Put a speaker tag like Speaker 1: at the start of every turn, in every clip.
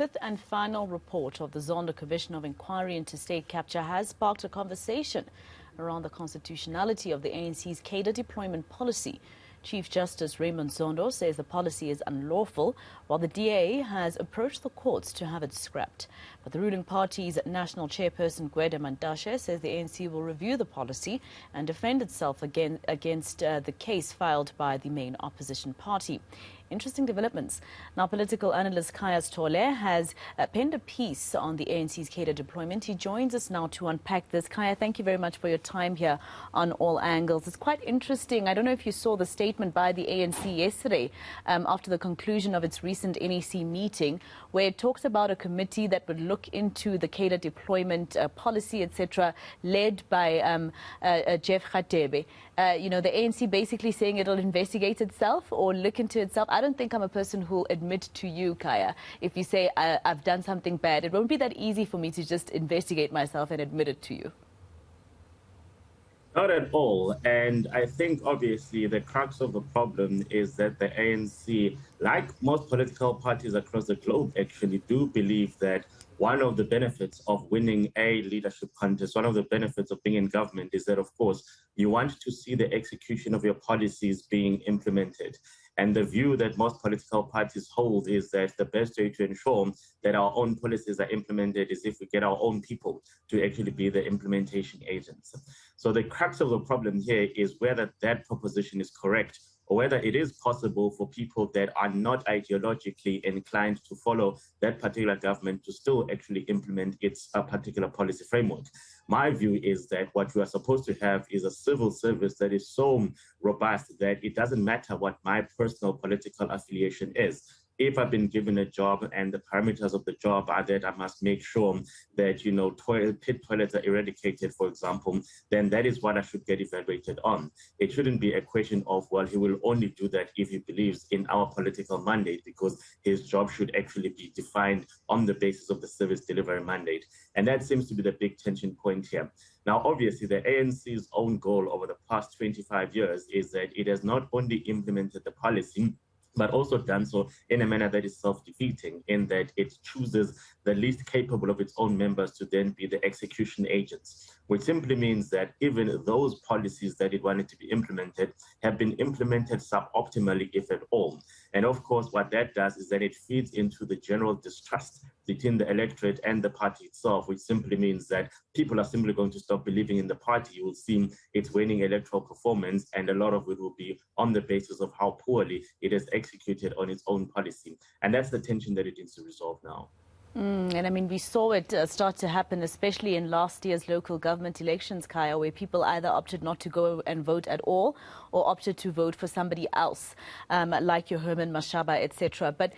Speaker 1: Fifth and final report of the Zondo Commission of Inquiry into State Capture has sparked a conversation around the constitutionality of the ANC's cadre deployment policy. Chief Justice Raymond Zondo says the policy is unlawful, while the DA has approached the courts to have it scrapped. But the ruling party's national chairperson, Cadre says the ANC will review the policy and defend itself against the case filed by the main opposition party. Interesting developments. Now, political analyst Kaya Stole has penned a piece on the ANC's cadre deployment. He joins us now to unpack this. Kaya, thank you very much for your time here on All Angles. It's quite interesting. I don't know if you saw the statement by the ANC yesterday after the conclusion of its recent NEC meeting, where it talks about a committee that would look into the cadre deployment policy, etc., led by Jeff Cadre. The ANC basically saying it'll investigate itself or look into itself. I don't think I'm a person who'll admit to you, Kaya, if you say I've done something bad. It won't be that easy for me to just investigate myself and admit it to you.
Speaker 2: Not at all. And I think, obviously, the crux of the problem is that the ANC, like most political parties across the globe, actually do believe that one of the benefits of winning a leadership contest, one of the benefits of being in government is that, of course, you want to see the execution of your policies being implemented. And the view that most political parties hold is that the best way to ensure that our own policies are implemented is if we get our own people to actually be the implementation agents. So the crux of the problem here is whether that proposition is correct, or whether it is possible for people that are not ideologically inclined to follow that particular government to still actually implement its particular policy framework. My view is that what we are supposed to have is a civil service that is so robust that it doesn't matter what my personal political affiliation is. If I've been given a job and the parameters of the job are that I must make sure that, pit toilets are eradicated, for example, then that is what I should get evaluated on. It shouldn't be a question of, well, he will only do that if he believes in our political mandate, because his job should actually be defined on the basis of the service delivery mandate. And that seems to be the big tension point here. Now, obviously, the ANC's own goal over the past 25 years is that it has not only implemented the policy, but also done so in a manner that is self-defeating, in that it chooses the least capable of its own members to then be the execution agents, which simply means that even those policies that it wanted to be implemented have been implemented suboptimally, if at all. And of course, what that does is that it feeds into the general distrust between the electorate and the party itself, which simply means that people are simply going to stop believing in the party. You will see its waning electoral performance, and a lot of it will be on the basis of how poorly it has executed on its own policy. And that's the tension that it needs to resolve now.
Speaker 1: And I mean, we saw it start to happen, especially in last year's local government elections, Kaya, where people either opted not to go and vote at all or opted to vote for somebody else, like your Herman Mashaba, etc. But,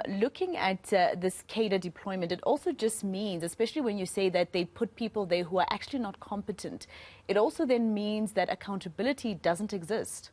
Speaker 1: looking at this cadre deployment, it also just means, especially when you say that they put people there who are actually not competent, it also then means that accountability doesn't exist.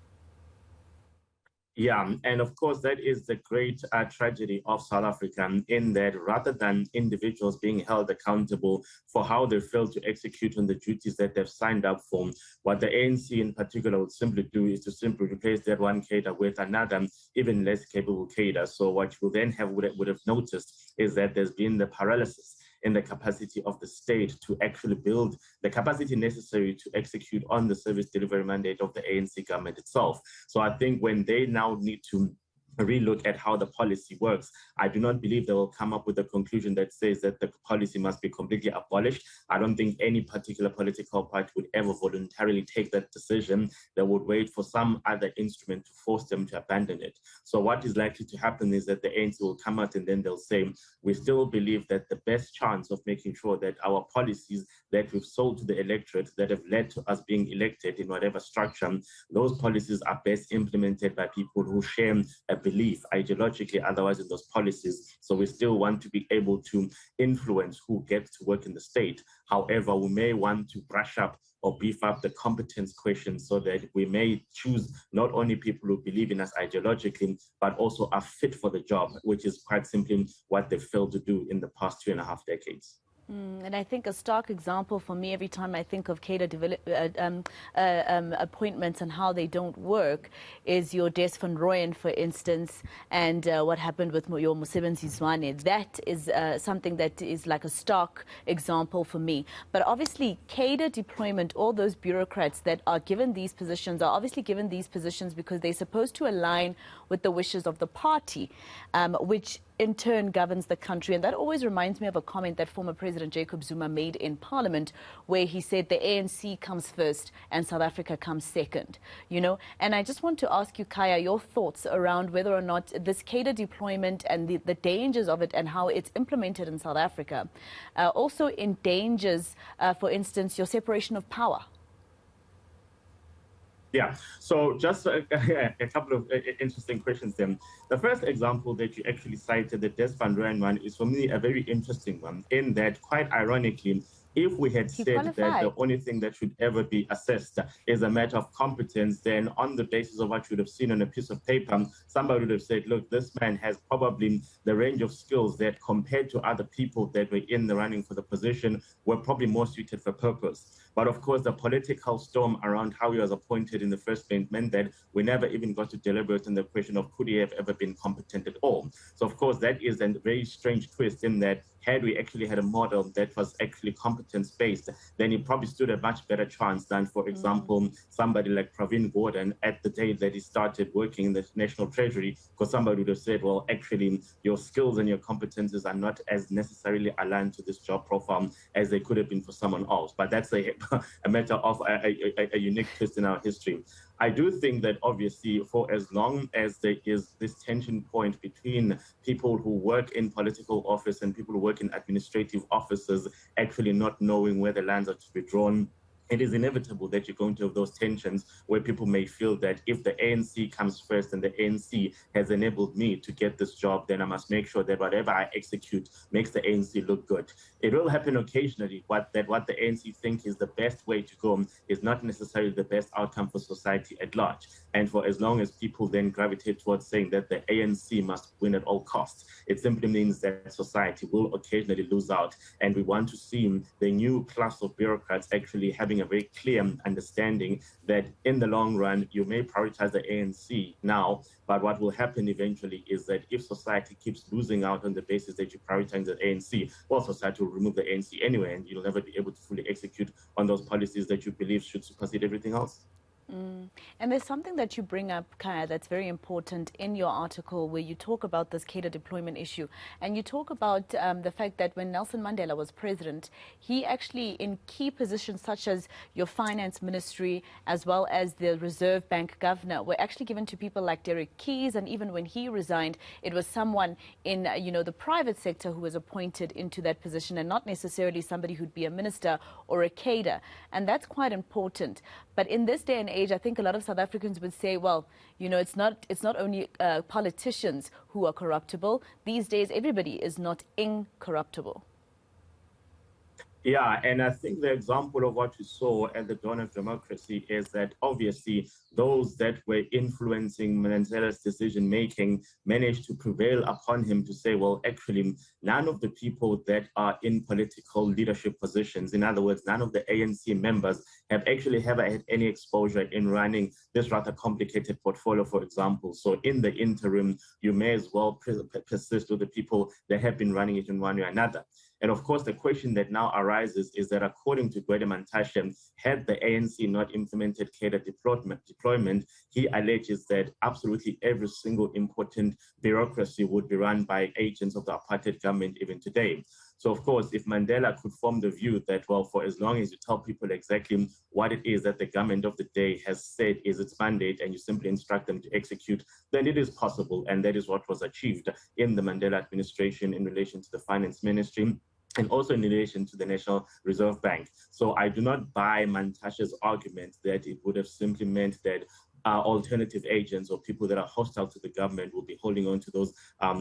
Speaker 2: Yeah, and of course, that is the great tragedy of South Africa, in that rather than individuals being held accountable for how they failed to execute on the duties that they've signed up for, what the ANC in particular would simply do is to simply replace that one cadre with another, even less capable cadre. So what you then would have noticed is that there's been the paralysis in the capacity of the state to actually build the capacity necessary to execute on the service delivery mandate of the ANC government itself. So I think when they now need to relook at how the policy works, I do not believe they will come up with a conclusion that says that the policy must be completely abolished. I don't think any particular political party would ever voluntarily take that decision. They would wait for some other instrument to force them to abandon it. So what is likely to happen is that the ANC will come out and then they'll say, we still believe that the best chance of making sure that our policies that we've sold to the electorate that have led to us being elected in whatever structure, those policies are best implemented by people who share a belief ideologically otherwise in those policies. So we still want to be able to influence who gets to work in the state. However, we may want to brush up or beef up the competence question so that we may choose not only people who believe in us ideologically, but also are fit for the job, which is quite simply what they failed to do in the past 2.5 decades.
Speaker 1: And I think a stark example for me every time I think of cadre appointments and how they don't work is your Des van Rooyen, for instance, and what happened with your Mosebenzi Zwane. That is something that is like a stark example for me. But obviously, cadre deployment, all those bureaucrats that are given these positions are obviously given these positions because they're supposed to align with the wishes of the party, which in turn governs the country. And that always reminds me of a comment that former President Jacob Zuma made in Parliament, where he said the ANC comes first and South Africa comes second, you know. And I just want to ask you, Kaya, your thoughts around whether or not this cadre deployment and the dangers of it and how it's implemented in South Africa also endangers, for instance, your separation of power.
Speaker 2: Yeah, so just a couple of interesting questions then. The first example that you actually cited, the Des van Rooyen one, is for me a very interesting one, in that, quite ironically, if we had said that the only thing that should ever be assessed is a matter of competence, then on the basis of what you would have seen on a piece of paper, somebody would have said, look, this man has probably the range of skills that, compared to other people that were in the running for the position, were probably more suited for purpose. But of course, the political storm around how he was appointed in the first place meant that we never even got to deliberate on the question of could he have ever been competent at all. So of course, that is a very strange twist, in that had we actually had a model that was actually competence-based, then he probably stood a much better chance than, for example, somebody like Pravin Gordhan at the day that he started working in the National Treasury, because somebody would have said, well, actually, your skills and your competences are not as necessarily aligned to this job profile as they could have been for someone else. But that's a matter of a unique twist in our history. I do think that obviously, for as long as there is this tension point between people who work in political office and people who work in administrative offices actually not knowing where the lines are to be drawn, it is inevitable that you're going to have those tensions where people may feel that if the ANC comes first and the ANC has enabled me to get this job, then I must make sure that whatever I execute makes the ANC look good. It will happen occasionally, what the ANC think is the best way to go is not necessarily the best outcome for society at large. And for as long as people then gravitate towards saying that the ANC must win at all costs, it simply means that society will occasionally lose out. And we want to see the new class of bureaucrats actually having a very clear understanding that in the long run, you may prioritize the ANC now, but what will happen eventually is that if society keeps losing out on the basis that you prioritize the ANC, well, society will remove the ANC anyway, and you'll never be able to fully execute on those policies that you believe should supersede everything else.
Speaker 1: And there's something that you bring up, Kaya, that's very important in your article, where you talk about this cadre deployment issue. And you talk about the fact that when Nelson Mandela was president, he actually, in key positions such as your finance ministry, as well as the Reserve Bank governor, were actually given to people like Derek Keys. And even when he resigned, it was someone in, the private sector who was appointed into that position, and not necessarily somebody who'd be a minister or a cadre. And that's quite important. But in this day and age, I think a lot of South Africans would say, well, it's not only politicians who are corruptible. These days, everybody is not incorruptible.
Speaker 2: Yeah, and I think the example of what we saw at the dawn of democracy is that obviously those that were influencing Mandela's decision-making managed to prevail upon him to say, well, actually, none of the people that are in political leadership positions, in other words, none of the ANC members have actually ever had any exposure in running this rather complicated portfolio, for example. So in the interim, you may as well persist with the people that have been running it in one way or another. And of course, the question that now arises is that, according to Gwede Mantashe, had the ANC not implemented cadre deployment, he alleges that absolutely every single important bureaucracy would be run by agents of the apartheid government even today. So, of course, if Mandela could form the view that, well, for as long as you tell people exactly what it is that the government of the day has said is its mandate and you simply instruct them to execute, then it is possible. And that is what was achieved in the Mandela administration in relation to the finance ministry, and also in relation to the National Reserve Bank. So I do not buy Mantashe's argument that it would have simply meant that alternative agents or people that are hostile to the government will be holding on to those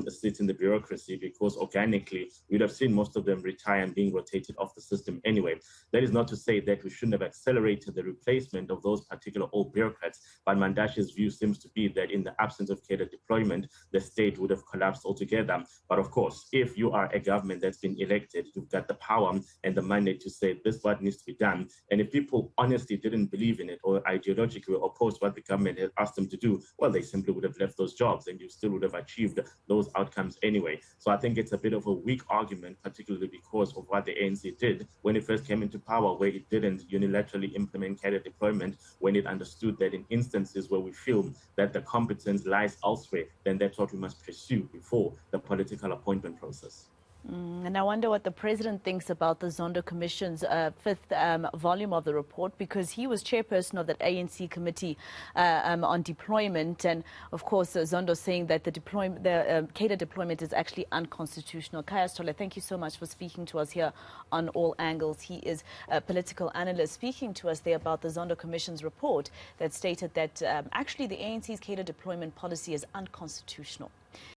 Speaker 2: seats in the bureaucracy, because organically we'd have seen most of them retire and being rotated off the system anyway. That is not to say that we shouldn't have accelerated the replacement of those particular old bureaucrats, but Mandashi's view seems to be that in the absence of cadre deployment, the state would have collapsed altogether. But of course, if you are a government that's been elected, you've got the power and the mandate to say this is what needs to be done. And if people honestly didn't believe in it or ideologically opposed what the government had asked them to do, well, they simply would have left those jobs and you still would have achieved those outcomes anyway. So I think it's a bit of a weak argument, particularly because of what the ANC did when it first came into power, where it didn't unilaterally implement cadre deployment when it understood that in instances where we feel that the competence lies elsewhere, then that's what we must pursue before the political appointment process.
Speaker 1: And I wonder what the president thinks about the Zondo Commission's fifth volume of the report, because he was chairperson of that ANC committee on deployment. And of course, Zondo saying that the cadre deployment is actually unconstitutional. Kaya Stolle, thank you so much for speaking to us here on All Angles. He is a political analyst speaking to us there about the Zondo Commission's report that stated that actually the ANC's cadre deployment policy is unconstitutional.